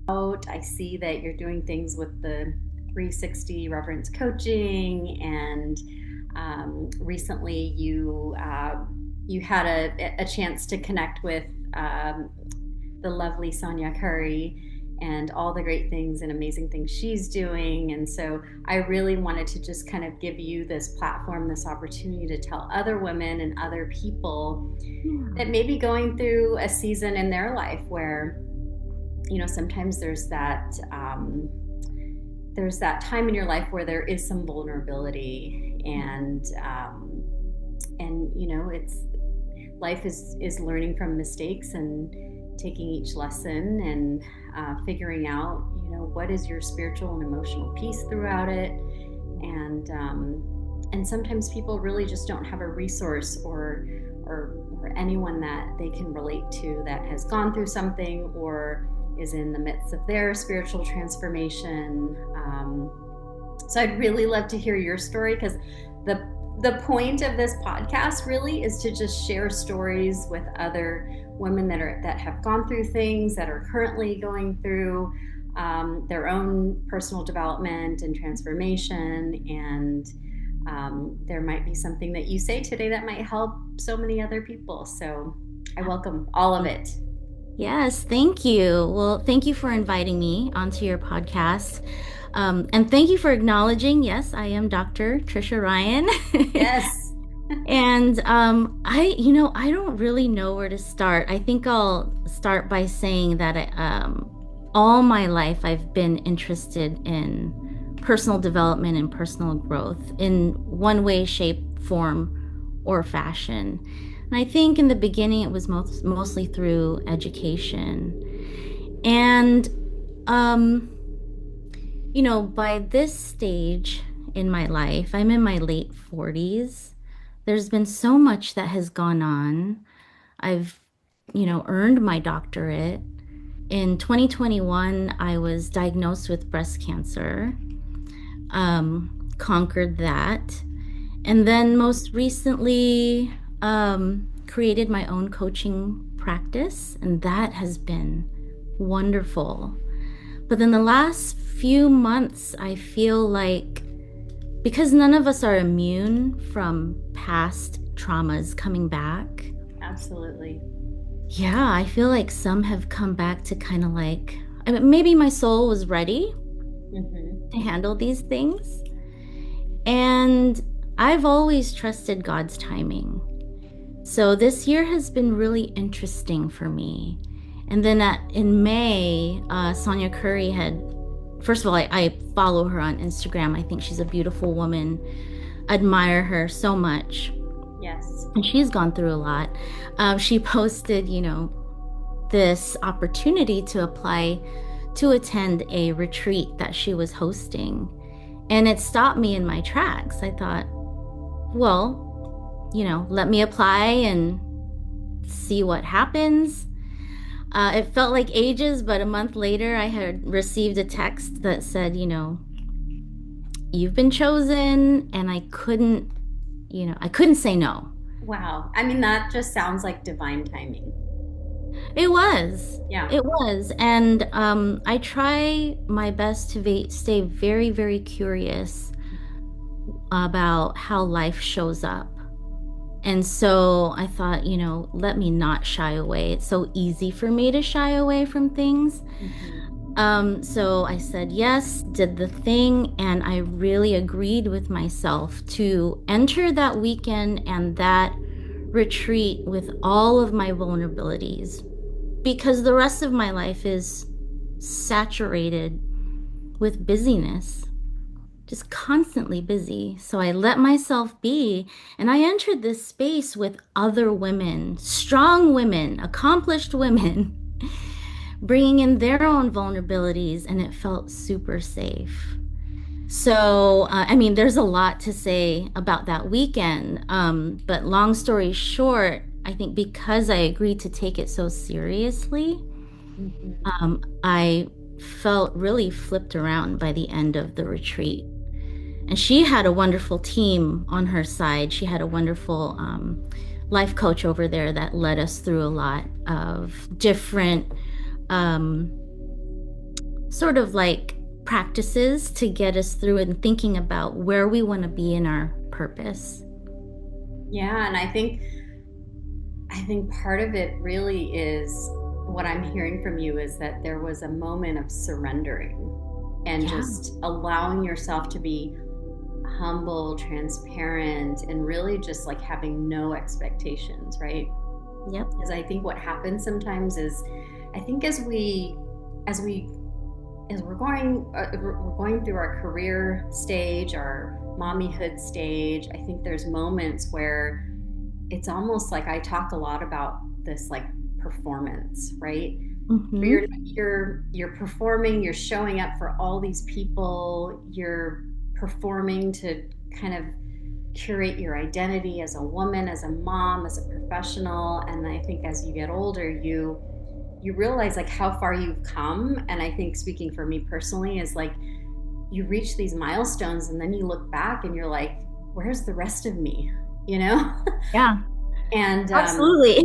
out. I see that you're doing things with the 360 Reverence Coaching, and recently you had a chance to connect with the lovely Sonya and all the great things and amazing things she's doing. And so I really wanted to just kind of give you this platform, this opportunity to tell other women and other people Yeah. that may be going through a season in their life where, sometimes there's that time in your life where there is some vulnerability, and it's life is learning from mistakes and taking each lesson, and figuring out what is your spiritual and emotional peace throughout it. And sometimes people really just don't have a resource or anyone that they can relate to that has gone through something or is in the midst of their spiritual transformation. So I'd really love to hear your story, because the point of this podcast really is to just share stories with other women that have gone through things, that are currently going through their own personal development and transformation. And there might be something that you say today that might help so many other people. So I welcome all of it. Yes, thank you. Well, thank you for inviting me onto your podcast. And thank you for acknowledging, yes, I am Dr. Tricia Ryan. Yes. And I don't really know where to start. I think I'll start by saying that all my life I've been interested in personal development and personal growth in one way, shape, form, or fashion. And I think in the beginning it was mostly through education. And, um, by this stage in my life, I'm in my late 40s. There's been so much that has gone on. I've, earned my doctorate. In 2021, I was diagnosed with breast cancer, conquered that. And then most recently, created my own coaching practice, and that has been wonderful. But in the last few months, I feel like because none of us are immune from past traumas coming back, Absolutely. yeah, I feel like some have come back to kind of like, I mean, maybe my soul was ready Mm-hmm. to handle these things. And I've always trusted God's timing. So this year has been really interesting for me. And then in May, Sonya Curry first of all, I follow her on Instagram. I think she's a beautiful woman, admire her so much. Yes. And she's gone through a lot. She posted, this opportunity to apply to attend a retreat that she was hosting. And it stopped me in my tracks. I thought, well, let me apply and see what happens. It felt like ages, but a month later, I had received a text that said, you've been chosen. And I couldn't say no. Wow. I mean, that just sounds like divine timing. It was. Yeah. It was. And I try my best to stay very, very curious about how life shows up. And so I thought, let me not shy away. It's so easy for me to shy away from things. Mm-hmm. So I said yes, did the thing, and I really agreed with myself to enter that weekend and that retreat with all of my vulnerabilities because the rest of my life is saturated with busyness, just constantly busy. So I let myself be, and I entered this space with other women, strong women, accomplished women, bringing in their own vulnerabilities, and it felt super safe. So, I mean, there's a lot to say about that weekend. But long story short, I think because I agreed to take it so seriously, Mm-hmm. I felt really flipped around by the end of the retreat. And she had a wonderful team on her side. She had a wonderful life coach over there that led us through a lot of different um, sort of like practices to get us through and thinking about where we want to be in our purpose. Yeah, and I think part of it really is what I'm hearing from you is that there was a moment of surrendering and Yeah. just allowing yourself to be humble, transparent, and really just like having no expectations, right? Yep. Because I think what happens sometimes is, I think as we as we're going through our career stage, our mommyhood stage, I think there's moments where it's almost like I talk a lot about this like performance, right? Where Mm-hmm. you're performing, you're showing up for all these people, you're performing to kind of curate your identity as a woman, as a mom, as a professional. And I think as you get older, you realize like how far you've come. And I think speaking for me personally is like you reach these milestones and then you look back and you're like, where's the rest of me? You know? Yeah, And absolutely.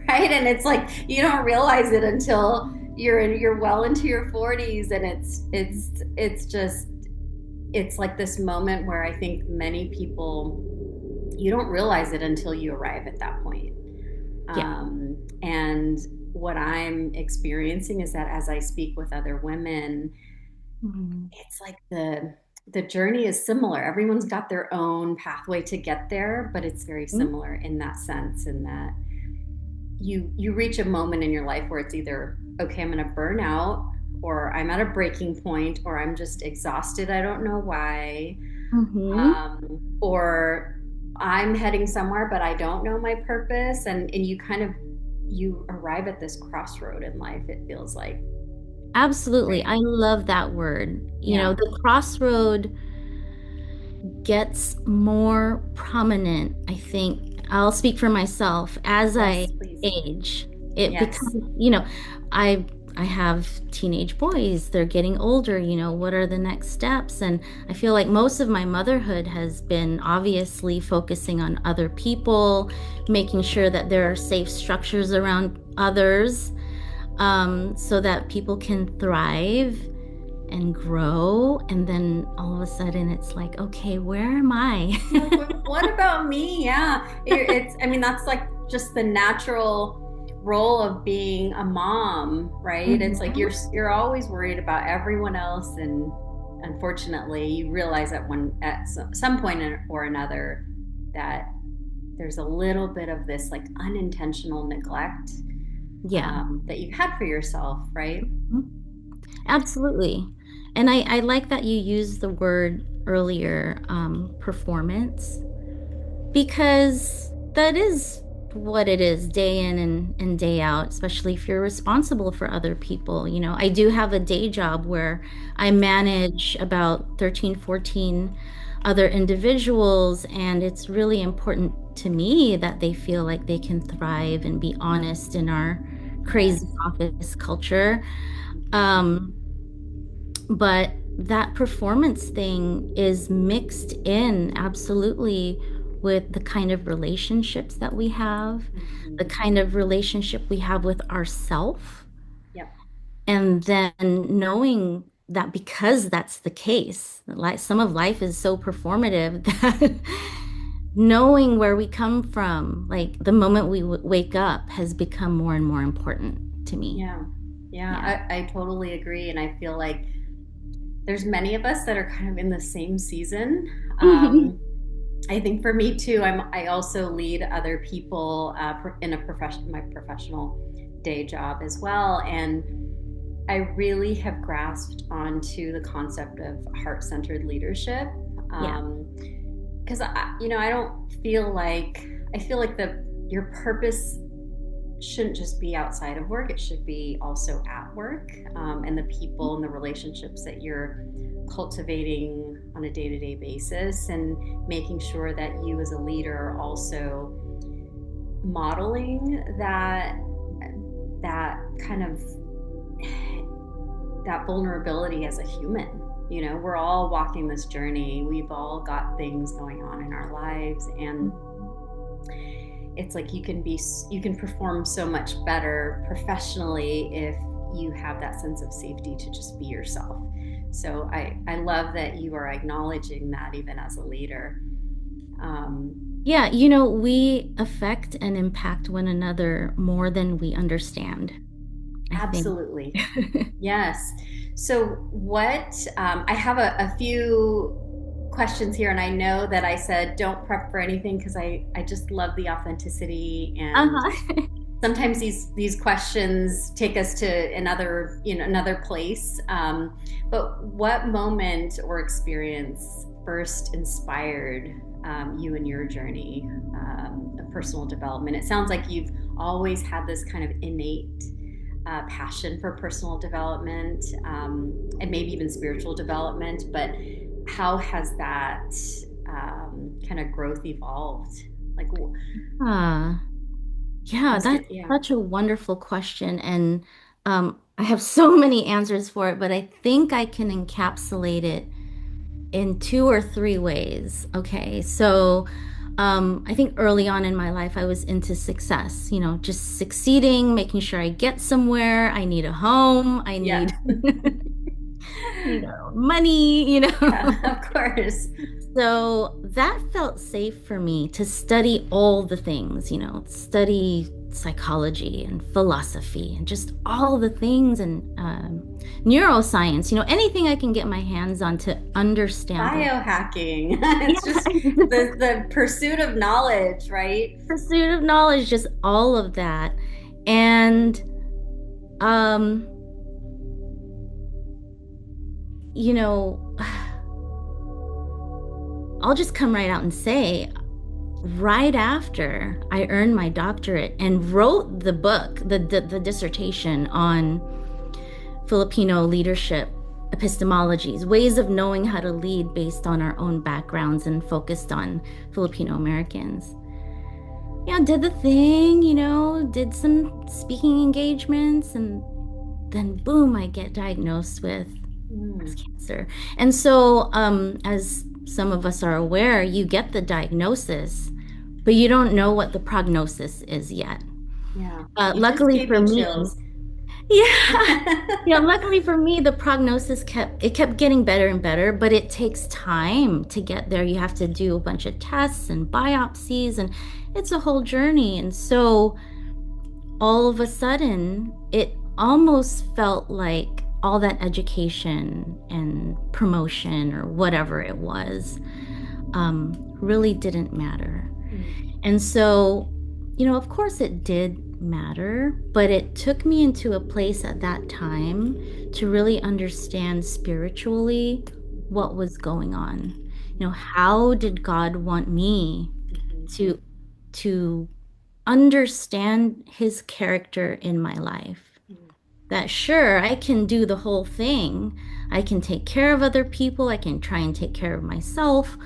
right, and it's like you don't realize it until you're well into your 40s, and it's just it's like this moment where I think many people, you don't realize it until you arrive at that point. Yeah. And what I'm experiencing is that as I speak with other women, Mhm. it's like the journey is similar. Everyone's got their own pathway to get there, but it's very similar in that sense, in that you reach a moment in your life where it's either okay, I'm going to burn out, or I'm at a breaking point, or I'm just exhausted, I don't know why, Mm-hmm. or I'm heading somewhere but I don't know my purpose, and you kind of you arrive at this crossroad in life, it feels like, Absolutely. right? I love that word. Yeah. The crossroad gets more prominent, I think. I'll speak for myself as I Yes, please. age. It Yes. becomes, I I have teenage boys. They're getting older, what are the next steps? And I feel like most of my motherhood has been obviously focusing on other people, making sure that there are safe structures around others, so that people can thrive and grow. And then all of a sudden it's like, okay, where am I? Like, what about me? Yeah, it's. I mean, that's like just the natural role of being a mom, right? It's like Mhm. you're always worried about everyone else, and unfortunately, you realize that when at some point or another that there's a little bit of this like unintentional neglect, Yeah. that you've had for yourself, right? Mhm. Absolutely. And I like that you used the word earlier, performance, because that is what it is day in and day out, especially if you're responsible for other people. I do have a day job where I manage about 13, 14 other individuals, and it's really important to me that they feel like they can thrive and be honest in our crazy Yes. office culture. Mm-hmm. Um, but that performance thing is mixed in absolutely with the kind of relationships that we have, the Mm-hmm. kind of relationship we have with ourself, Yep. and then knowing that because that's the case, like some of life is so performative that knowing where we come from, like the moment we wake up, has become more and more important to me. Yeah. Yeah. Yeah, I totally agree, and I feel like there's many of us that are kind of in the same season. I think for me too, I also lead other people in a profession, my professional day job as well, and I really have grasped onto the concept of heart-centered leadership, Yeah. because I don't feel like I feel like the your purpose shouldn't just be outside of work, it should be also at work, and the people and the relationships that you're cultivating on a day-to-day basis, and making sure that you as a leader are also modeling that kind of that vulnerability as a human. We're all walking this journey, we've all got things going on in our lives, and it's like you can perform so much better professionally if you have that sense of safety to just be yourself. So I love that you are acknowledging that even as a leader. Yeah, we affect and impact one another more than we understand, I think. Absolutely. Yes. So, I have a few questions here, and I know that I said don't prep for anything because I just love the authenticity. And Uh-huh. sometimes these questions take us to another place. But what moment or experience first inspired you in your journey of personal development? It sounds like you've always had this kind of innate passion for personal development, and maybe even spiritual development. But how has that kind of growth evolved? Like, Ah, yeah, that's yeah, such a wonderful question. And I have so many answers for it, but I think I can encapsulate it in two or three ways. Okay. So I think early on in my life, I was into success, just succeeding, making sure I get somewhere. I need a home. I yeah, need, money, yeah, of course. So that felt safe for me to study all the things, study psychology and philosophy and just all the things and neuroscience, anything I can get my hands on to understand the Biohacking. yeah, It's just the pursuit of knowledge, right? pursuit of knowledge, just all of that. And, um, you know, I'll just come right out and say, right after I earned my doctorate and wrote the book, the dissertation on Filipino leadership epistemologies, ways of knowing how to lead based on our own backgrounds and focused on Filipino Americans. Yeah, did the thing, did some speaking engagements, and then boom, I get diagnosed with Mm, breast cancer. And so, as some of us are aware, you get the diagnosis, but you don't know what the prognosis is yet. yeah, you just Luckily gave for me me, chills. yeah, luckily for me, the prognosis kept getting better and better, but it takes time to get there. You have to do a bunch of tests and biopsies, and it's a whole journey. And so all of a sudden, it almost felt like all that education and promotion or whatever it was really didn't matter. Mm, And so, of course it did matter, but it took me into a place at that time to really understand spiritually what was going on. How did God want me mhm, to to understand his character in my life? mm, That sure, I can do the whole thing. I can take care of other people, I can try and take care of myself,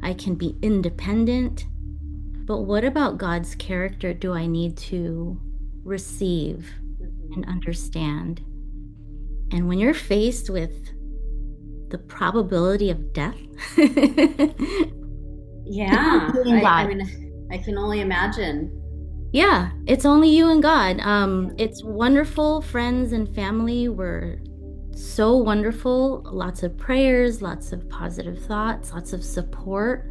I can be independent. But what about God's character do I need to receive and mhm. understand? And when you're faced with the probability of death, it's only Yeah, you and I God. mean, I can only imagine. Yeah, it's only you and God. Yeah. It's wonderful. Friends and family were so wonderful. Lots of prayers, lots of positive thoughts, lots of support.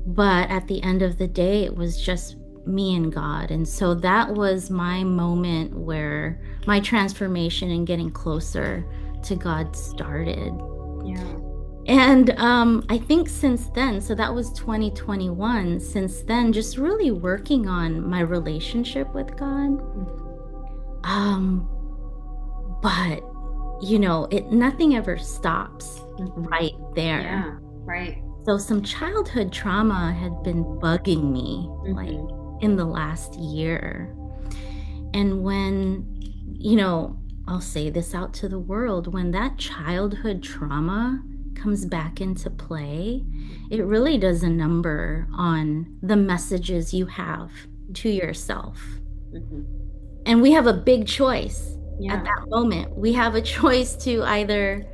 But at the end of the day, it was just me and God. And so that was my moment where my transformation and getting closer to God started. Yeah. And I think since then, so that was 2021, since then, just really working on my relationship with God. Mhm. Um, but nothing ever stops Mhm. right there. Yeah. Right. So some childhood trauma had been bugging me like Mhm. in the last year. And when, I'll say this out to the world, when that childhood trauma comes back into play, it really does a number on the messages you have to yourself. Mhm. And we have a big choice at Yeah. that moment. We have a choice to either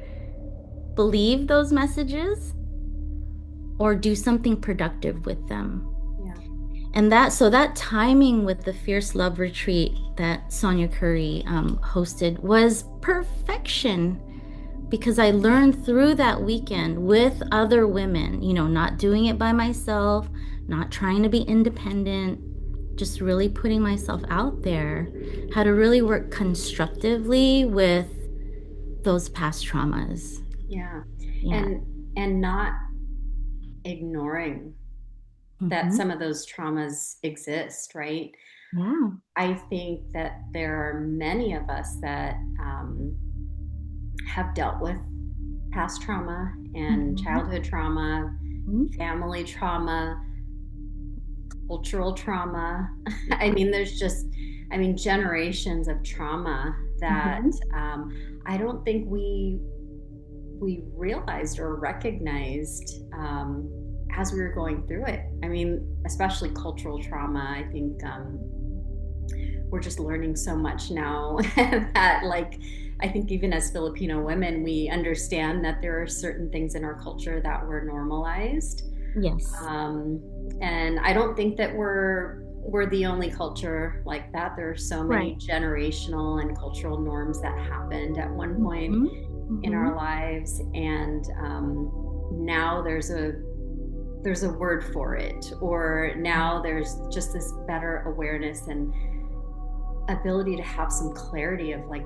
believe those messages or do something productive with them. Yeah. And that timing with the Fierce Love Retreat that Sonya Curry hosted was perfection because I learned through that weekend with other women, not doing it by myself, not trying to be independent, just really putting myself out there, how to really work constructively with those past traumas. Yeah. Yeah. And not ignoring that Hmm. some of those traumas exist, right? Yeah. I think that there are many of us that have dealt with past trauma and Hmm. childhood trauma, family trauma, cultural trauma. I Yeah. mean, there's just, I mean, generations of trauma that Hmm. I don't think we realized or recognized as we were going through it. I mean, especially cultural trauma. I think we're just learning so much now that, like, I think even as Filipino women, we understand that there are certain things in our culture that were normalized. Yes. Um, and I don't think that we're the only culture like that. There are so many Right. generational and cultural norms that happened at one point Hmm. in Hmm. our lives, and now there's a word for it, or now there's just this better awareness and ability to have some clarity of like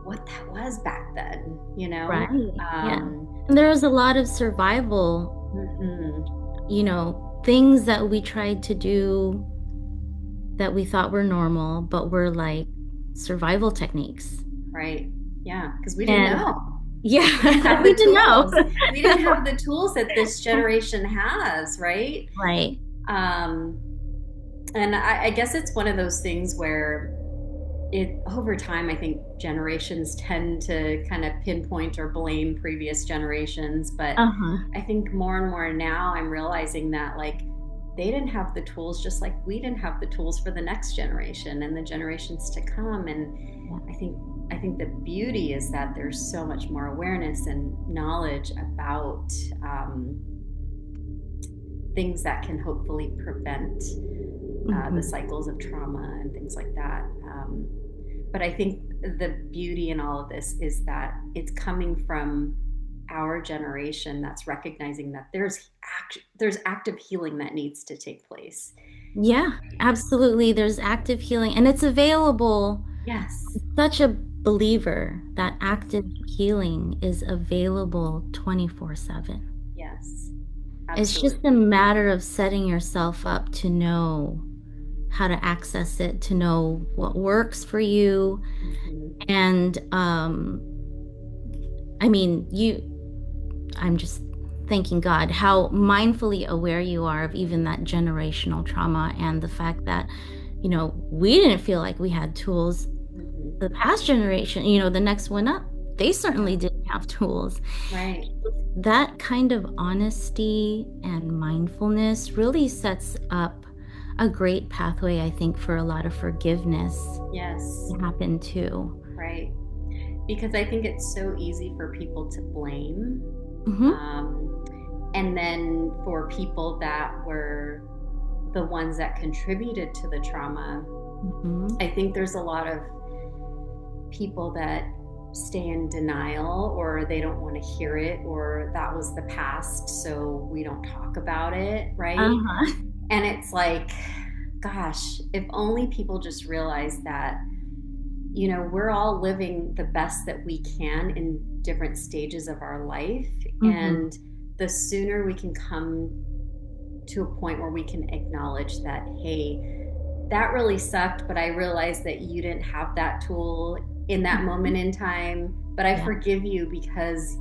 what that was back then, you know? Right. Yeah. Um, And there was a lot of survival, mhm, things that we tried to do that we thought were normal, but were like survival techniques. right. Yeah, because we didn't And know. We didn't yeah, have we the didn't know. tools. We didn't have the tools that this generation has, right? Right. Um, and I guess it's one of those things where it over time I think generations tend to kind of pinpoint or blame previous generations, but Uh-huh. I think more and more now I'm realizing that like they didn't have the tools just like we didn't have the tools for the next generation and the generations to come. And Yeah. I think the beauty is that there's so much more awareness and knowledge about things that can hopefully prevent the Hmm. cycles of trauma and things like that. But I think the beauty in all of this is that it's coming from our generation that's recognizing that there's active healing that needs to take place. Yeah, absolutely. There's active healing and it's available. Yes, Such a believer that active healing is available 24/7. yes, It's just a absolutely. matter of setting yourself up to know how to access it, to know what works for you. Hmm. And I mean, I'm just thanking God how mindfully aware you are of even that generational trauma and the fact that, we didn't feel like we had tools. The Hmm. past generation, the next one up, they certainly Yeah, didn't have tools. right. That kind of honesty and mindfulness really sets up a great pathway, I think, for a lot of forgiveness Yes, to happen too. right. Because I think it's so easy for people to blame. Hmm. Um, and then for people that were the ones that contributed to the trauma, Hmm. I think there's a lot of people that stay in denial or they don't want to hear it or that was the past so we don't talk about it, right? Uh-huh. And it's like, gosh, if only people just realize that, we're all living the best that we can in different stages of our life. Hmm. And the sooner we can come to a point where we can acknowledge that, hey, that really sucked, but I realized that you didn't have that tool in that moment in time. But I Yeah, forgive you because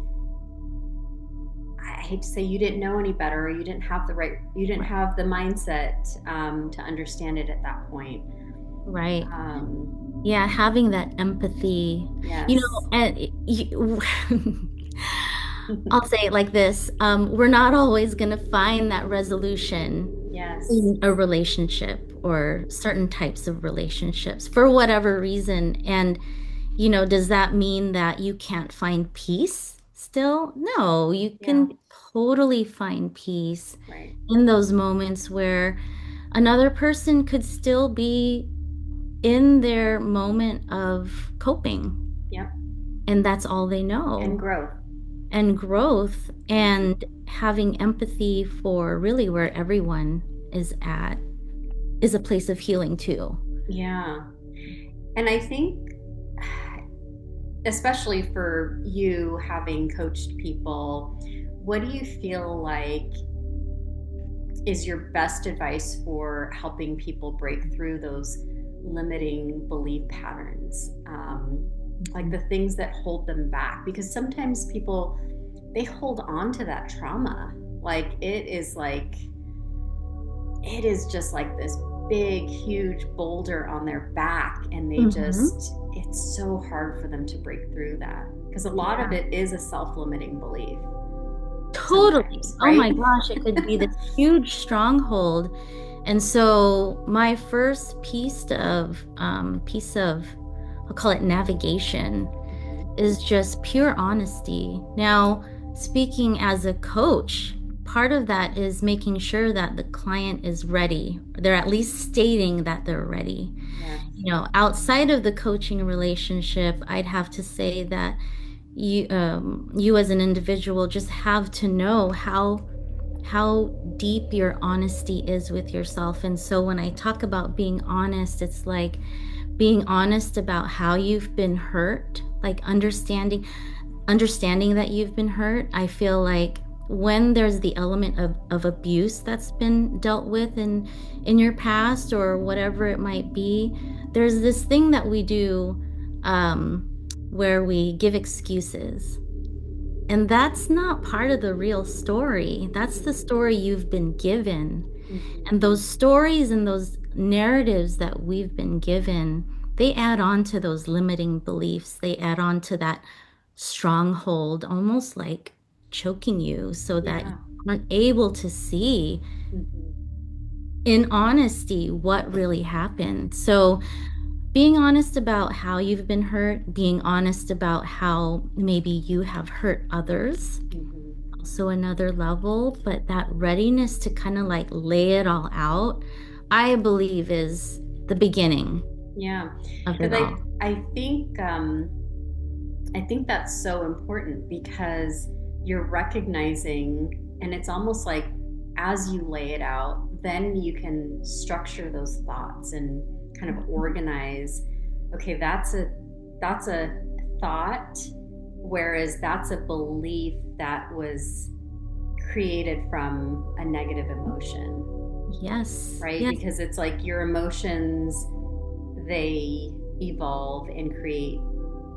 I hate to say you didn't know any better, or you didn't right. have the mindset to understand it at that point. Right. Um, Yeah, having that empathy, yes. and I'll say it like this, we're not always going to find that resolution Yes. in a relationship or certain types of relationships for whatever reason. And, does that mean that you can't find peace still? No, you Yeah. can totally find peace Right. in those moments where Another person could still be in their moment of coping, Yep. and that's all they And know. growth. And growth Mhm. and having empathy for really where everyone is at is a place of healing too. Yeah. And I think, especially for you having coached people, what do you feel like is your best advice for helping people break through those limiting belief patterns? Like the things that hold them back? Because sometimes people, they hold on to that trauma. It is just like this big, huge boulder on their back, and Mm-hmm. it's so hard for them to break through that because a lot of Yeah, it is a self limiting belief totally. sometimes, Oh right? my gosh, it could be this huge stronghold. And so my first piece of, I'll call it navigation, Mhm. is just pure honesty. Now, speaking as a coach, part of that is making sure that the client is ready. They're at least stating that they're ready. Yes. Outside of the coaching relationship, I'd have to say that you as an individual just have to know how deep your honesty is with yourself. And so when I talk about being honest, it's like being honest about how you've been hurt, like understanding that you've been hurt. I feel like when there's the element of abuse that's been dealt with in your past or whatever it might be, there's this thing that we do um, where we give excuses. And that's not part of the real story. That's the Mhm. story you've been given. And Mhm. those stories and those narratives that we've been given, they add on to those limiting beliefs. They add on to that stronghold, almost like choking you so that you Yeah. aren't able to see Mhm. in honesty what really happened. So, being honest about how you've been hurt, being honest about how maybe you have hurt others, Mhm. also another level, but that readiness to kind of like lay it all out, I believe is the beginning Yeah. of it Because all. I think that's so important because you're recognizing, and it's almost like as you lay it out, then you can structure those thoughts and kind of organize. Okay, that's a thought, whereas that's a belief that was created from a negative emotion, Yes, right? yes. Because it's like your emotions, they evolve and create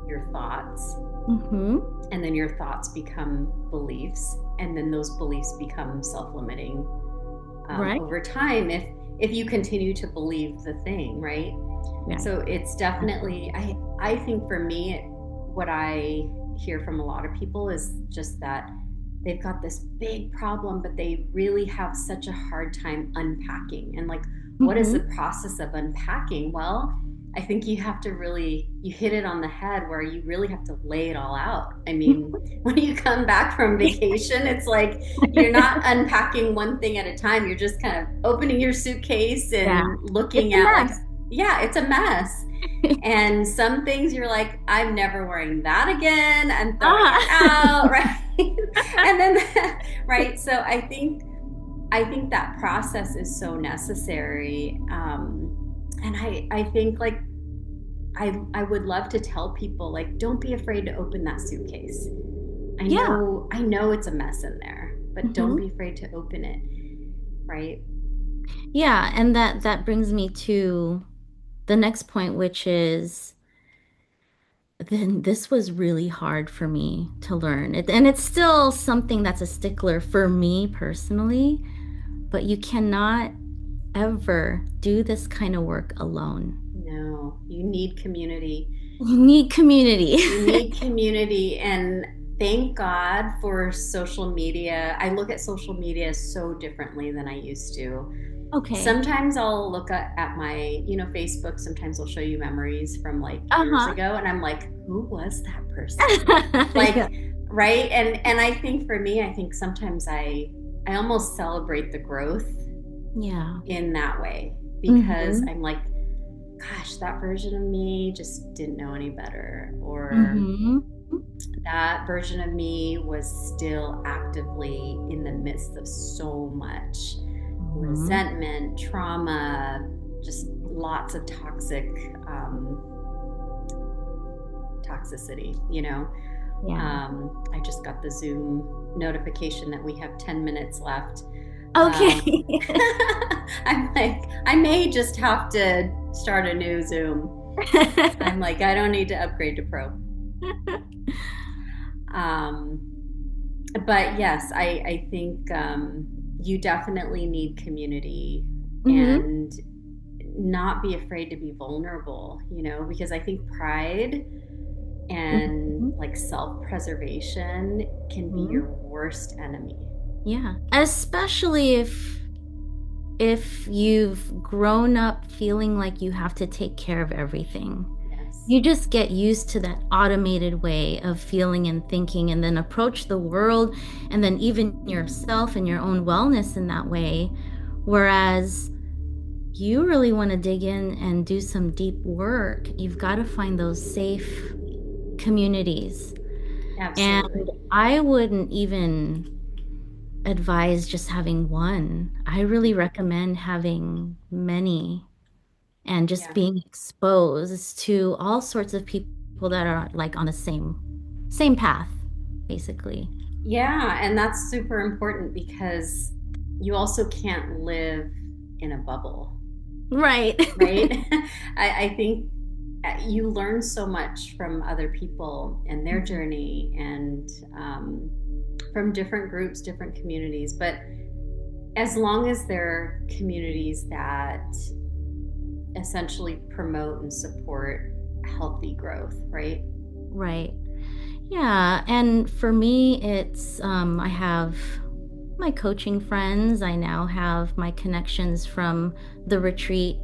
your thoughts, Mm-hmm. and then your thoughts become beliefs, and then those beliefs become self-limiting Right? over time if you continue to believe the thing, right? Right. So it's definitely, I think for me, what I hear from a lot of people is just that they've got this big problem, but they really have such a hard time unpacking. And like, what is the Mm-hmm. process of unpacking? Well, I think you have to really, you hit it on the head where you really have to lay it all out. I mean, when you come back from vacation, it's like you're not unpacking one thing at a time. You're just kind of opening your suitcase Yeah. and It's looking a at like, mess. yeah, it's a mess. And some things you're like, I'm never wearing that again. I'm throwing it Ah. out, right? And then, right. So I think that process is so necessary. And I think like I would love to tell people like, don't be afraid to open that suitcase. Yeah. I know it's a mess in there, but don't Mm-hmm. be afraid to open it, right? Yeah, and that brings me to the next point, which is then this was really hard for me to learn. And it's still something that's a stickler for me personally, but you cannot ever do this kind of work alone. No, you need community. You need community. You need community, and thank God for social media. I look at social media so differently than I used to. Okay. Sometimes I'll look at my, Facebook, sometimes I'll show you memories from like years Uh-huh. ago, and I'm like, who was that person? Yeah. Like, right? And I think for me, I think sometimes I almost celebrate the growth Yeah. in that way, because Mm-hmm. I'm like, gosh, that version of me just didn't know any better, or Mm-hmm. that version of me was still actively in the midst of so much Mm-hmm. resentment, trauma, just lots of toxicity, you know. Yeah. I just got the Zoom notification that we have 10 minutes left. Okay. I'm like, I may just have to start a new Zoom. I'm like, I don't need to upgrade to Pro. Um, but yes, I think you definitely need community, Mm-hmm. and not be afraid to be vulnerable, you know, because I think pride and Mm-hmm. like self preservation can be Mm-hmm. your worst enemy. Yeah. Especially if you've grown up feeling like you have to take care of everything. Yes, You just get used to that automated way of feeling and thinking, and then approach the world and then even yourself and your own wellness in that way. Whereas you really want to dig in and do some deep work, you've got to find those safe communities. And absolutely. I wouldn't even advise just having one. I really recommend having many and just Yeah. being exposed to all sorts of people that are like on the same path, basically. Yeah, and that's super important because you also can't live in a bubble, Right. right? I think you learn so much from other people and their journey, and from different groups, different communities. But as long as they're communities that essentially promote and support healthy growth, right? Right. Yeah, and for me, it's I have my coaching friends. I now have my connections from the retreat,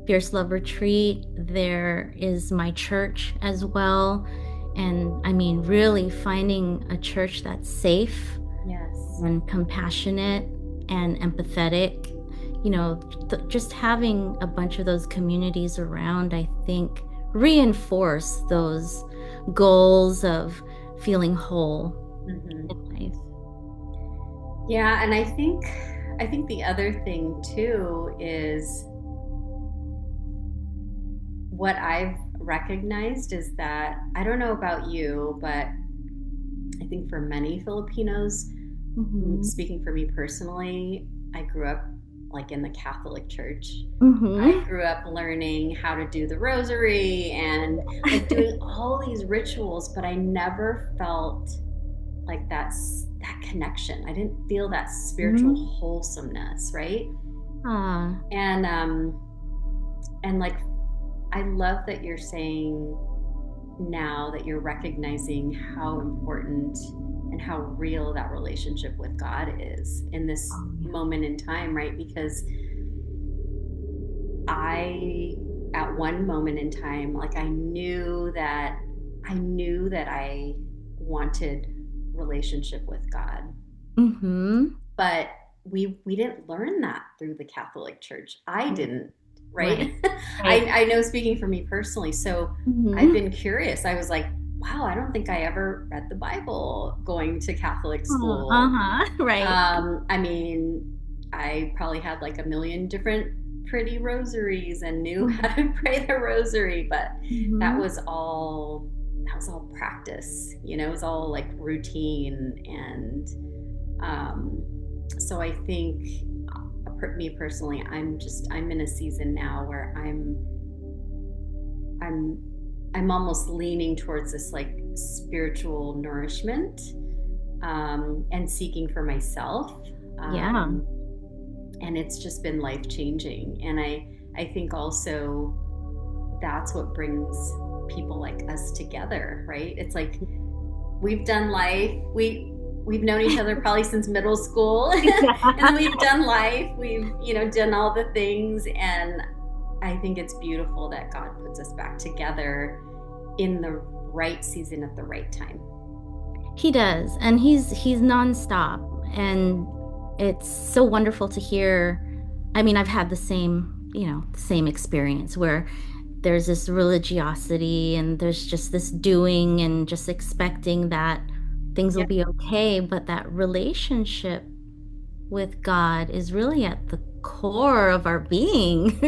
Fierce Love Retreat. There is my church as well. And I mean, really finding a church that's safe Yes. and compassionate and empathetic. Just having a bunch of those communities around, I think, reinforce those goals of feeling whole Mm-hmm. in life. Yeah, and I think the other thing too is what I've recognized is that, I don't know about you, but I think for many Filipinos, Mm-hmm. speaking for me personally, I grew up like in the Catholic Church. I Mm-hmm. grew up learning how to do the rosary and like doing all these rituals, but I never felt like that connection. I didn't feel that spiritual Mm-hmm. wholesomeness, right? Ah, And like, I love that you're saying now that you're recognizing how important and how real that relationship with God is in this oh, yeah. moment in time, right? Because I, at one moment in time, like I knew that I wanted relationship with God, Mm-hmm. but we didn't learn that through the Catholic Church. I didn't, Right. right? Right. I know, speaking for me personally. So I've Mm-hmm. been curious. I was like, wow, I don't think I ever read the Bible going to Catholic Oh, school. uh-huh. Right. I mean, I probably had like a million different pretty rosaries and knew how Mm-hmm. to pray the rosary, but that Mm-hmm. was all that was all practice, you know, it was all like routine. And so I think, me personally, I'm in a season now where I'm I'm almost leaning towards this like spiritual nourishment, and seeking for myself. Yeah. Um, and it's just been life changing. And I think also that's what brings people like us together, right? It's like we've done life. We've known each other probably since middle school, and then Yeah. we've done life. We've, done all the things, and I think it's beautiful that God puts us back together in the right season at the right time. He does, and he's nonstop. And it's so wonderful to hear. I mean, I've had the same, the same experience where there's this religiosity and there's just this doing and just expecting that things will Yeah. be okay, but that relationship with God is really at the core of our being.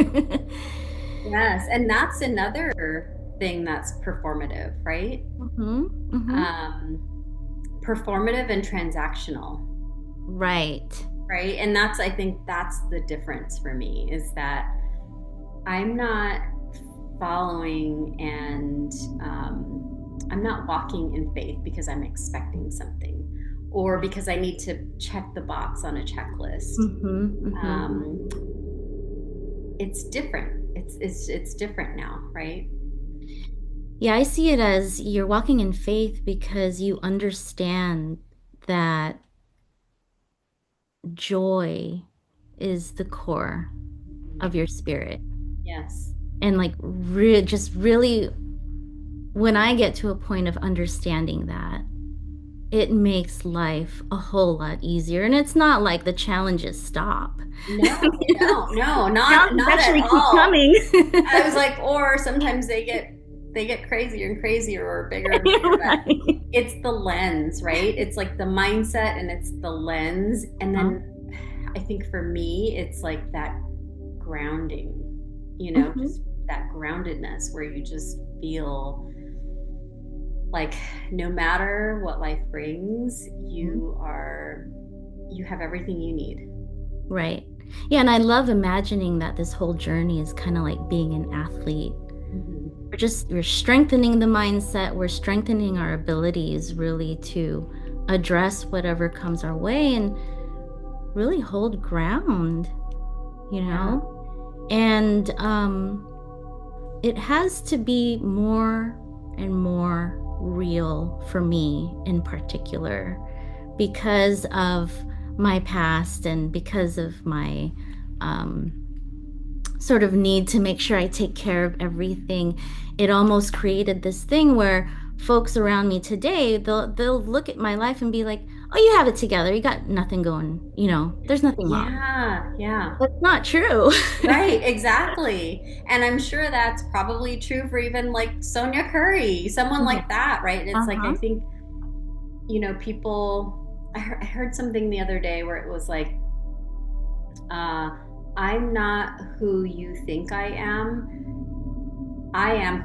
Yes, and that's another thing that's performative, right? Hmm. Hmm. Um, Performative and transactional, Right. right? And that's, I think that's the difference for me, is that I'm not following and I'm not walking in faith because I'm expecting something or because I need to check the box on a checklist. Hmm. Hmm. Um, it's different. It's different now, right? Yeah, I see it as you're walking in faith because you understand that joy is the core of your spirit. Yes. And like just really when I get to a point of understanding that, it makes life a whole lot easier. And it's not like the challenges stop. No, no, no, Challenges not at actually keep all. coming. I was like, or sometimes they get crazier and crazier or bigger and bigger, but Right. it's the lens, right? It's like the mindset and it's the lens. And Huh? then I think for me, it's like that grounding, Hmm. just that groundedness where you just feel like no matter what life brings, you have everything you need. Right. Yeah, and I love imagining that this whole journey is kind of like being an athlete. Mm-hmm. We're strengthening the mindset, we're strengthening our abilities really to address whatever comes our way and really hold ground, you Yeah. know? And it has to be more and more real for me in particular because of my past and because of my um, sort of need to make sure I take care of everything. It almost created this thing where folks around me today, they'll look at my life and be like, "Oh, you have it together. You got nothing going. There's nothing wrong." Yeah. Yeah. That's not true. Right, exactly. And I'm sure that's probably true for even like Sonya Curry, someone Yeah. like that, right? It's like, I Uh-huh. think, people, I heard something the other day where it was like, uh, I'm not who you think I am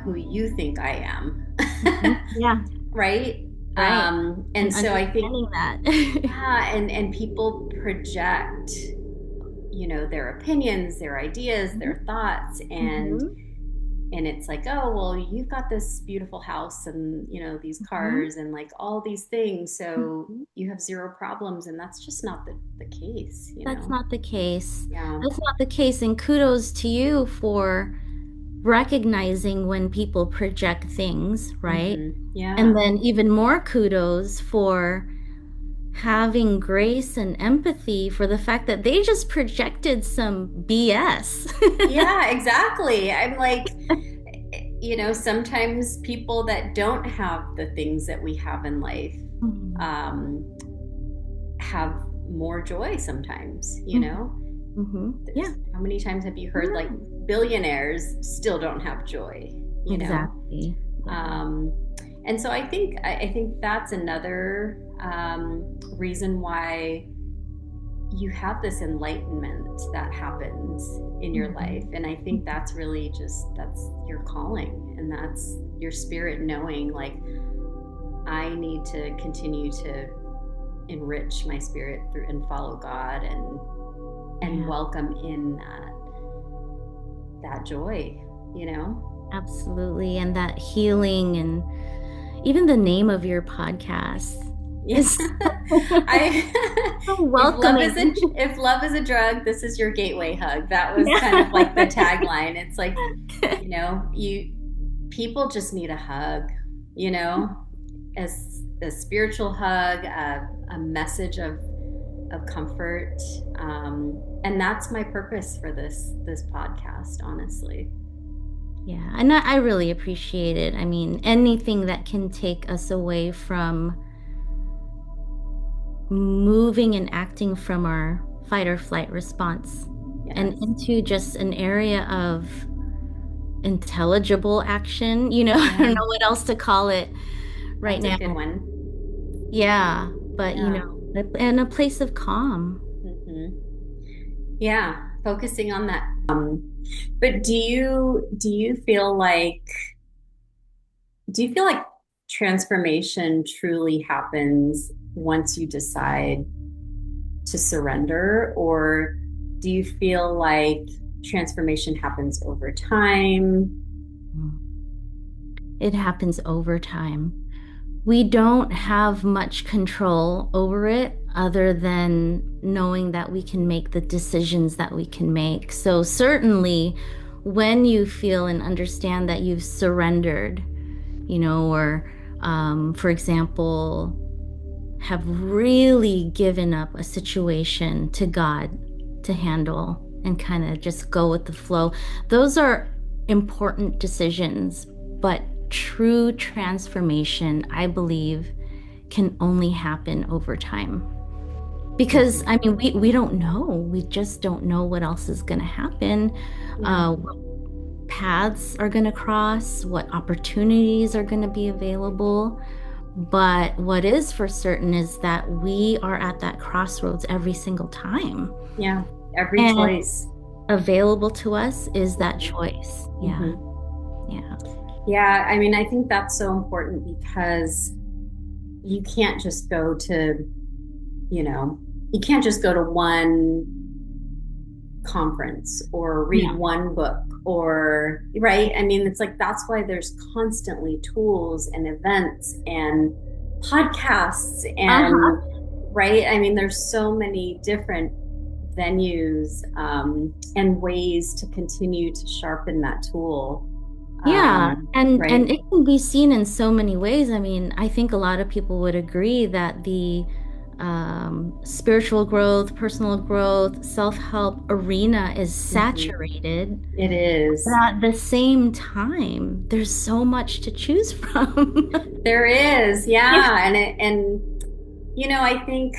who you think I am. Mhm. Yeah, Right? right. And And so I think, understanding that. yeah, and people project, their opinions, their ideas, their thoughts, and Hmm. it's like, oh well, you've got this beautiful house and these Hmm. cars and like all these things, so Hmm. you have zero problems, and that's just not the case, That's not the case. yeah. That's not the case. And kudos to you for recognizing when people project things, right? And Yeah. then even more kudos for having grace and empathy for the fact that they just projected some BS. Yeah, exactly. I'm like, sometimes people that don't have the things that we have in life Mhm. um, have more joy sometimes, Mhm. Mhm. Yeah, how many times have you I heard like know. billionaires still don't have joy, you know? Exactly. Yeah. Um, and so I think that's another reason why you have this enlightenment that happens in your life, Mhm. and I think that's really just that's your calling, and that's your spirit knowing like I need to continue to enrich my spirit through and follow God and Yeah, welcome in that joy. absolutely. And that healing and even the name of your podcast Yeah. is I so if love is welcoming. a if love is a drug, this is your gateway hug. That was kind of like the Yeah. tagline. It's like, you people just need a hug, you know, as a spiritual hug, a message of comfort, and that's my purpose for this podcast. Honestly, Yeah, and I really appreciate it. I mean, anything that can take us away from moving and acting from our fight or flight response and Yes. into just an area of intelligible action. I don't Yeah. know what else to call it right That's a now. good one. Yeah, but Yeah. in a place of calm. Hmm. Yeah. Focusing on that. But do you feel like transformation truly happens once you decide to surrender, or do you feel like transformation happens over time? It happens over time. We don't have much control over it other than knowing that we can make the decisions that we can make. So, certainly, when you feel and understand that you've surrendered, or for example, have really given up a situation to God to handle and kind of just go with the flow, those are important decisions. But true transformation, I believe, can only happen over time. Because, Mhm. I mean, we don't know. We just don't know what else is going to happen, Yeah. what paths are going to cross, what opportunities are going to be available. But what is for certain is that we are at that crossroads every single time. Yeah. Every And choice. available to us is that Mhm. choice. Yeah. Mhm. Yeah. Yeah, I mean, I think that's so important because you can't just go to, you know, you can't just go to one conference or read Yeah. one book or, right? I mean, it's like that's why there's constantly tools and events and podcasts Uh-huh. and, right? I mean, there's so many different venues and ways to continue to sharpen that tool, Yeah, right? and it can be seen in so many ways. I mean, I think a lot of people would agree that the spiritual growth, personal growth, self-help arena is Mhm. saturated. It But is. at the same time, there's so much to choose from. There is, Yeah. yeah, and I think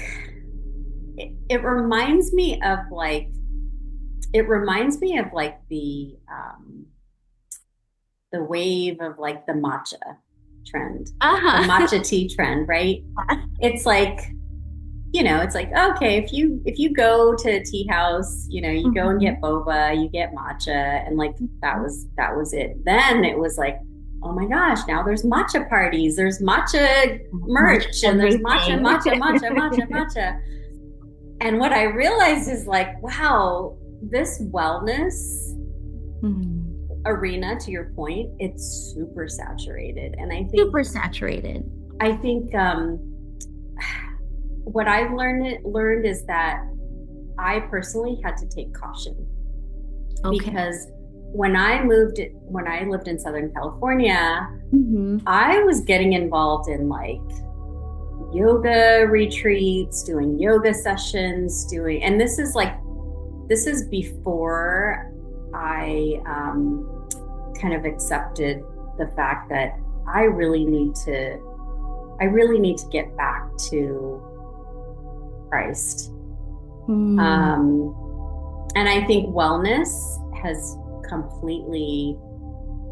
it reminds me of the wave of like the matcha trend, the Uh-huh. matcha tea trend, right? It's like, it's like, okay, if you go to a tea house, you go and get Mhm. boba, you get matcha, and like that was it. Then it was like, oh my gosh, now there's matcha parties, there's matcha Much merch, and there's matcha, everything. matcha, matcha, matcha, matcha. And what I realized is like, wow, this wellness Mhm. arena, to your point, it's super saturated. And I think Super saturated. I think what I've learned is that I personally had to take caution Okay. because when I lived in Southern California, Hmm. I was getting involved in like yoga retreats, doing yoga sessions, and this is before I kind of accepted the fact that I really need to I really need to get back to Christ. Mm. Um, and I think wellness has completely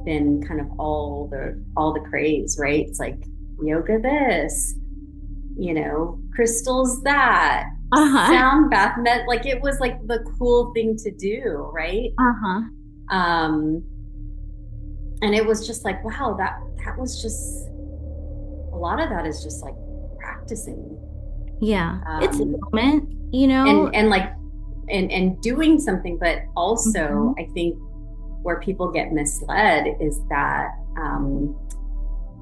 been kind of all the craze, right? It's like yoga this, crystals that, Uh-huh. sound bath like it was like the cool thing to do, right? Uh-huh. Um, and it was just like, wow, that was just a lot of that is just like practicing. Yeah. It's a Um, moment, you know. and like and doing something, but also Mhm. I think where people get misled is that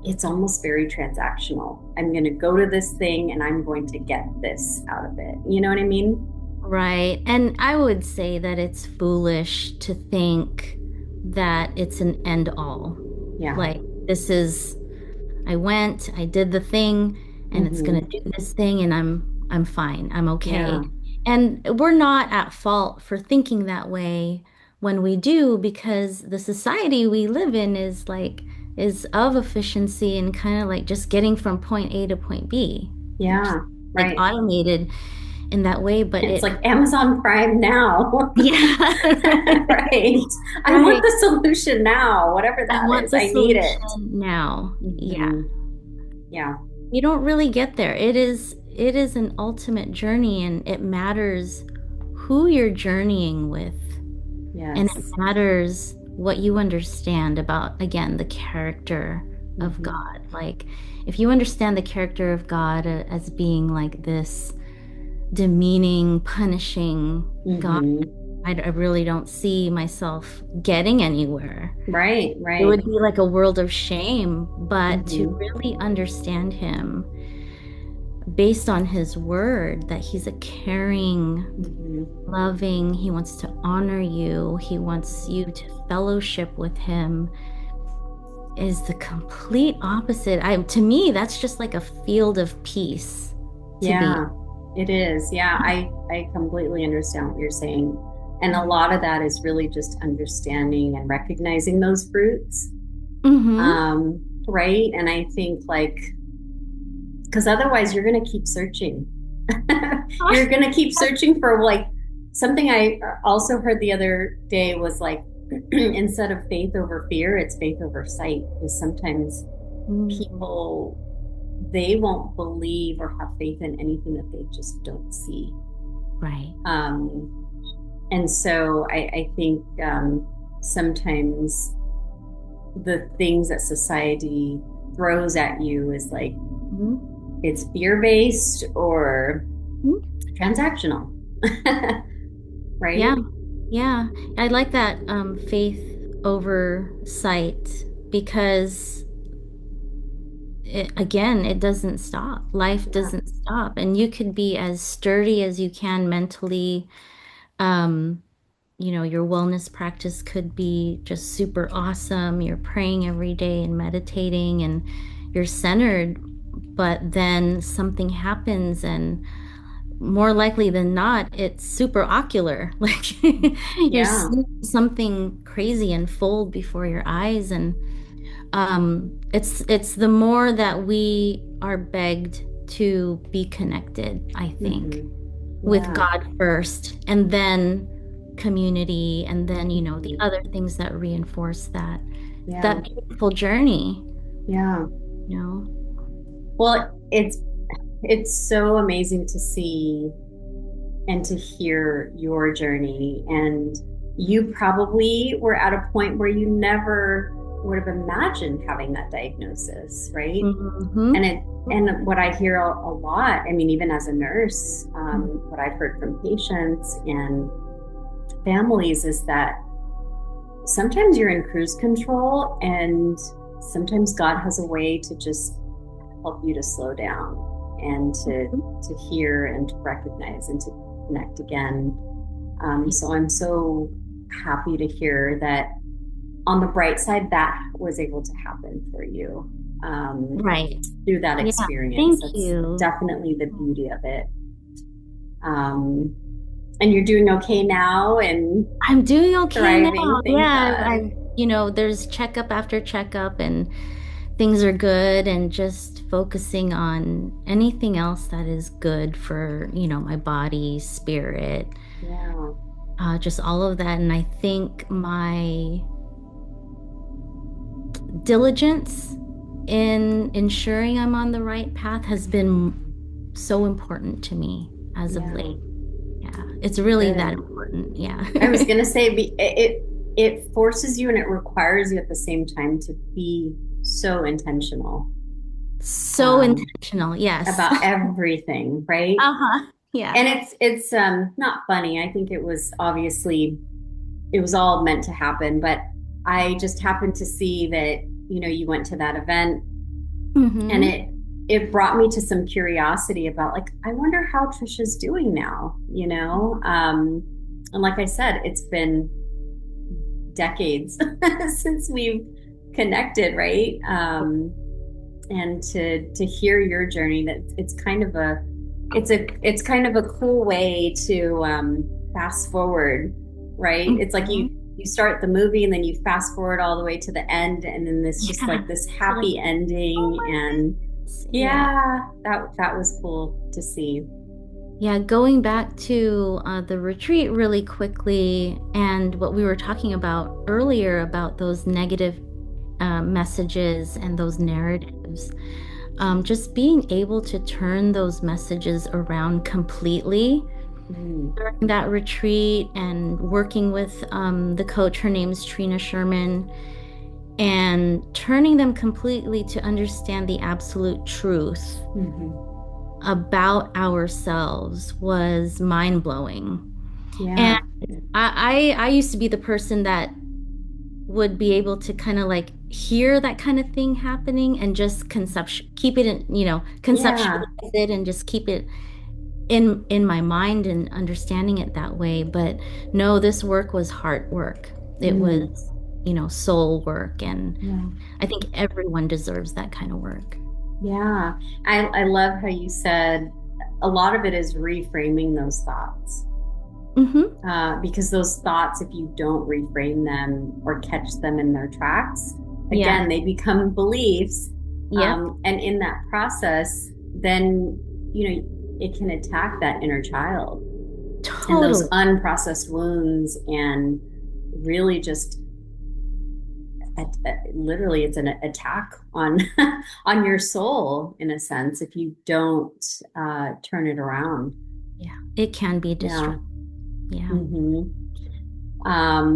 it's almost very transactional. I'm going to go to this thing and I'm going to get this out of it. You know what I mean? Right. And I would say that it's foolish to think that it's an end all. Yeah. Like, this is, I went, I did the thing, and it's gonna Hmm. do this thing, and I'm fine. I'm okay. Yeah. And we're not at fault for thinking that way when we do, because the society we live in is of efficiency and kind of like just getting from point A to point B. Yeah. like right. automated in that way, but It's it, like Amazon Prime now. yeah, Right. I want right. the solution now, whatever I that want is. the I need solution it. now. Yeah. Hmm. Yeah. You don't really get there. It is an ultimate journey, and it matters who you're journeying with. And it Yes. matters what you understand about, again, the character of Hmm. God. Like, if you understand the character of God as being like this demeaning, punishing God, Hmm. I really don't see myself getting anywhere. Right. It Right. would be like a world of shame, but to Hmm. really understand Him based on His word, that He's a caring, Hmm. loving, He wants to honor you, He wants you to fellowship with Him, is the complete opposite. To me, that's just like a field of peace to be. Yeah, it is. Yeah, I completely understand what you're saying. And a lot of that is really just understanding and recognizing those fruits. Mm-hmm. Right. And I think like, because otherwise you're going to keep searching. You're going to keep searching for like something I also heard the other day was like, instead of faith over fear, it's faith over sight. Because sometimes Mm, people, they won't believe or have faith in anything that they just don't see. right. Um, and so I think sometimes the things that society throws at you is like Mhm. it's fear based or transactional, right? Yeah. Yeah. I like that faith over sight because again, it doesn't stop. Life Yeah. doesn't stop. And you could be as sturdy as you can mentally. Um, your wellness practice could be just super awesome. You're praying every day and meditating and you're centered, but then something happens and more likely than not, it's super ocular. Like you're Yeah. seeing something crazy unfold before your eyes. And it's the more that we are begged to be connected, I think, Hmm. with Yeah. God first, and then community, and then the Hmm. other things that reinforce that Yeah. beautiful journey, Yeah. you know. Well, it's so amazing to see and to hear your journey. And you probably were at a point where you never would have imagined having that diagnosis, right? Hmm. And what I hear a lot, I mean, even as a nurse, what I've heard from patients and families is that sometimes you're in cruise control, and sometimes God has a way to just help you to slow down and to hear and to recognize and to connect again. So I'm so happy to hear that on the bright side, that was able to happen for you Right. through that Yeah. experience. Thank That's you. definitely the beauty of it. Um, and you're doing okay now and I'm doing okay thriving, now. thank Yeah, God. there's checkup after checkup and things are good and just focusing on anything else that is good for, my body, spirit, Yeah. just all of that. And I think my diligence in ensuring I'm on the right path has been so important to me as of Yeah. late. Yeah, it's really that Good. important. Yeah. I was gonna say it forces you and it requires you at the same time to be so intentional So um, intentional. Yes. about everything, right? Uh-huh. Yeah. And it's not funny. I think it was obviously it was all meant to happen, but I just happened to see that you went to that event, and Mm-hmm. it brought me to some curiosity about like I wonder how Tricia's doing now, and like I said, it's been decades since we've connected, right? And to hear your journey, that it's kind of a cool way to fast forward, right? It's like Mhm. you start the movie and then you fast forward all the way to the end, and then this just Yeah. like this It's like, happy oh ending, my and goodness. Yeah. Yeah, that was cool to see. Yeah, going back to the retreat really quickly, and what we were talking about earlier about those negative messages and those narratives, just being able to turn those messages around completely Mm, during that retreat and working with the coach, her name's Trina Sherman, and turning them completely to understand the absolute truth hmm. about ourselves was mind blowing. And Yeah. I used to be the person that would be able to kind of like hear that kind of thing happening and just keep it in, conceptualize Yeah. it and just keep it in my mind and understanding it that way. But no, this work was heart work. It was, Mm, soul work, and yeah. I think everyone deserves that kind of work. Yeah. I love how you said a lot of it is reframing those thoughts. Mm-hmm. Because those thoughts, if you don't reframe them or catch them in their tracks, Yeah. again, they become beliefs. Yep. And in that process, then, it can attack that inner child and those Totally. unprocessed wounds and really just literally it's an attack on on your soul in a sense if you don't turn it around. Yeah. It can be Yeah. destructive. Yeah. Hmm.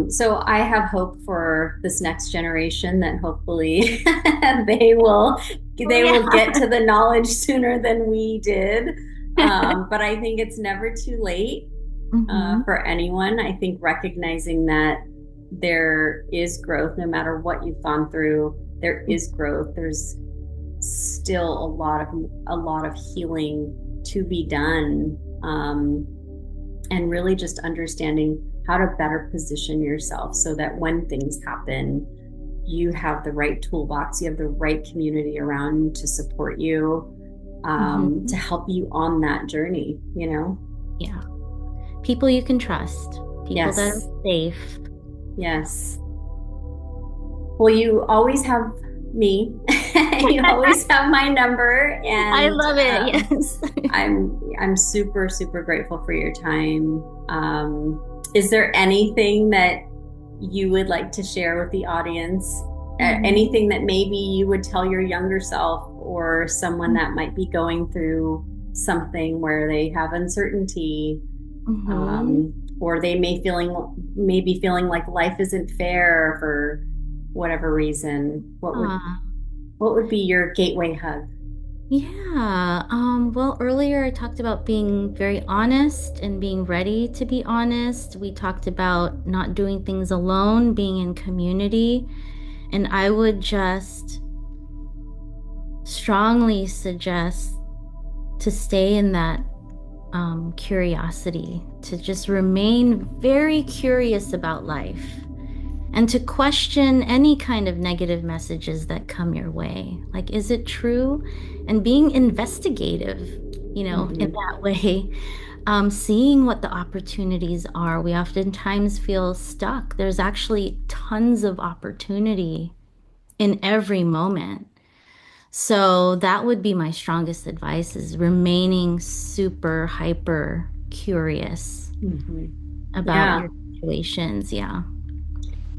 So I have hope for this next generation that hopefully they will Oh, they yeah. will get to the knowledge sooner than we did. But I think it's never too late Mm-hmm. for anyone. I think recognizing that there is growth, no matter what you've gone through, there is growth. There's still a lot of healing to be done, and really just understanding how to better position yourself so that when things happen, you have the right toolbox, you have the right community around you to support you, to Mm-hmm. help you on that journey, Yeah. People you can trust, people that are Yes, safe. yes. Well, you always have me. You always have my number, I and love it. Yes. I'm super super grateful for your time. Is there anything that you would like to share with the audience? Mhm. Anything that maybe you would tell your younger self or someone that might be going through something where they have uncertainty, Mhm. or they maybe feeling like life isn't fair for whatever reason? What would be your gateway hug? Yeah. Well, earlier I talked about being very honest and being ready to be honest. We talked about not doing things alone, being in community. And I would just strongly suggest to stay in that curiosity, to just remain very curious about life and to question any kind of negative messages that come your way. Like, is it true? And being investigative, in Mm-hmm. that way, seeing what the opportunities are. We oftentimes feel stuck. There's actually tons of opportunity in every moment. So that would be my strongest advice is remaining super hyper curious Mm-hmm. about Yeah, your situations. Yeah.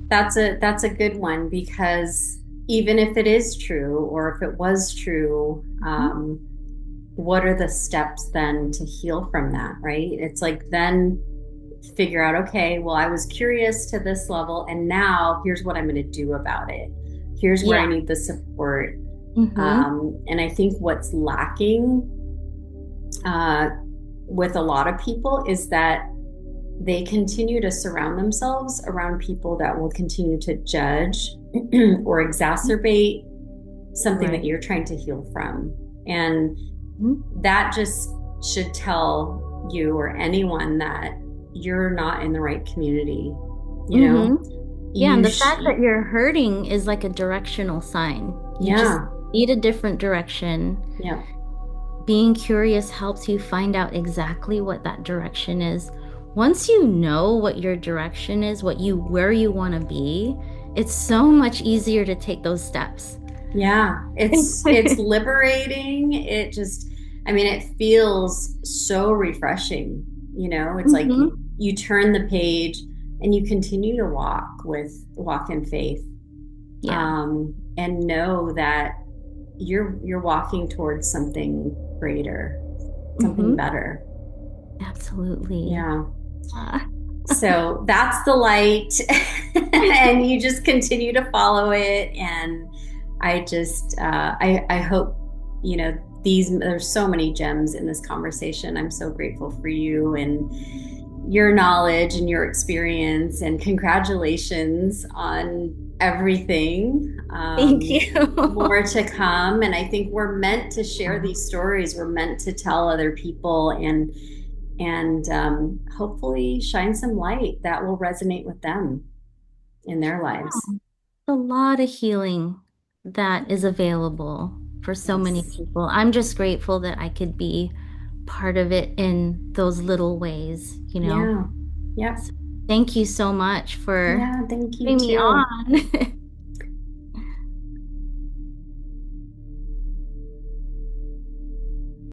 that's a good one because even if it is true or if it was true, Mhm. what are the steps then to heal from that, right? It's like then figure out, okay, well, I was curious to this level, and now here's what I'm going to do about it. Here's where I Yeah. need the support. Mm-hmm. And I think what's lacking uh, with a lot of people is that they continue to surround themselves around people that will continue to judge or exacerbate something that Right. you're trying to heal from. And Mhm. that just should tell you or anyone that you're not in the right community. You know, Mm-hmm. Yeah, and you, the sh- fact that you're hurting is like a directional sign. You just yeah, need a different direction. yeah, Being curious helps you find out exactly what that direction is. Once you know what your direction is, where you want to be, it's so much easier to take those steps. Yeah, it's liberating. It just, I mean, it feels so refreshing. You know, it's like Hmm. you turn the page and you continue to walk in faith, Yeah. and know that you're walking towards something greater, something Hmm. better. Absolutely. Yeah. Uh, So that's the light, and you just continue to follow it. And I hope, you know, there's so many gems in this conversation. I'm so grateful for you and your knowledge and your experience, and congratulations on everything. Thank you. More to come. And I think we're meant to share these stories. We're meant to tell other people, and hopefully shine some light that will resonate with them in their lives. A lot of healing that is available for so many Yes. people. I'm just grateful that I could be part of it in those little ways, you know? Yeah. Yep. So thank you so much for Yeah. Thank you having me too. on.